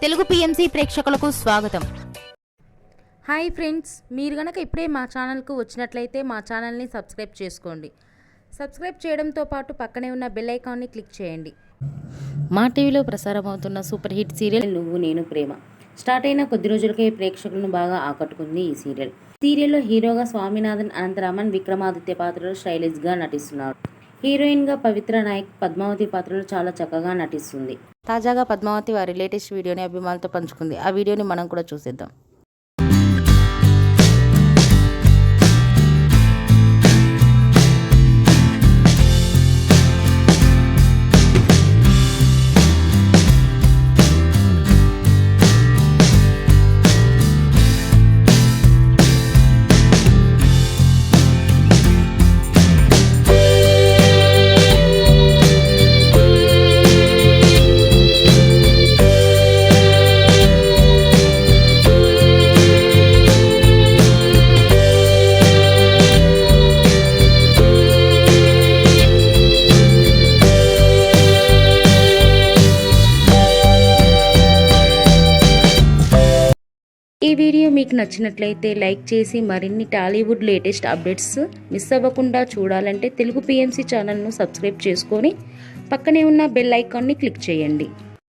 Telugu PMC ప్రేక్షకులకు స్వాగతం. Hi friends, మీరు గనక ఇప్పుడే మా ఛానల్కు వచ్చినట్లయితే మా ఛానల్ని సబ్స్క్రైబ్ చేసుకోండి. సబ్స్క్రైబ్ చేయడంతో పాటు పక్కనే ఉన్న బెల్ ఐకాన్ని క్లిక్ చేయండి. మా టీవీలో ప్రసారమవుతున్న సూపర్ హిట్ సీరియల్ నువ్వు నేను ప్రేమ స్టార్ట్ అయిన కొద్ది రోజులకే ప్రేక్షకులను బాగా ఆకట్టుకుంది ఈ సీరియల్. సీరియల్లో హీరోగా స్వామినాథన్ అనంతరామన్ విక్రమాదిత్య పాత్రలో స్టైలిష్గా నటిస్తున్నాడు. హీరోయిన్గా పవిత్ర నాయక్ పద్మావతి పాత్రలో చాలా చక్కగా నటిస్తుంది. తాజాగా పద్మావతి వారి లేటెస్ట్ వీడియోని అభిమానులతో పంచుకుంది. ఆ వీడియోని మనం కూడా చూసేద్దాం. ఈ వీడియో మీకు నచ్చినట్లయితే లైక్ చేసి మరిన్ని టాలీవుడ్ లేటెస్ట్ అప్డేట్స్ మిస్ అవ్వకుండా చూడాలంటే తెలుగు పిఎంసి ఛానల్ను సబ్స్క్రైబ్ చేసుకొని పక్కనే ఉన్న బెల్ ఐకాన్ని క్లిక్ చేయండి.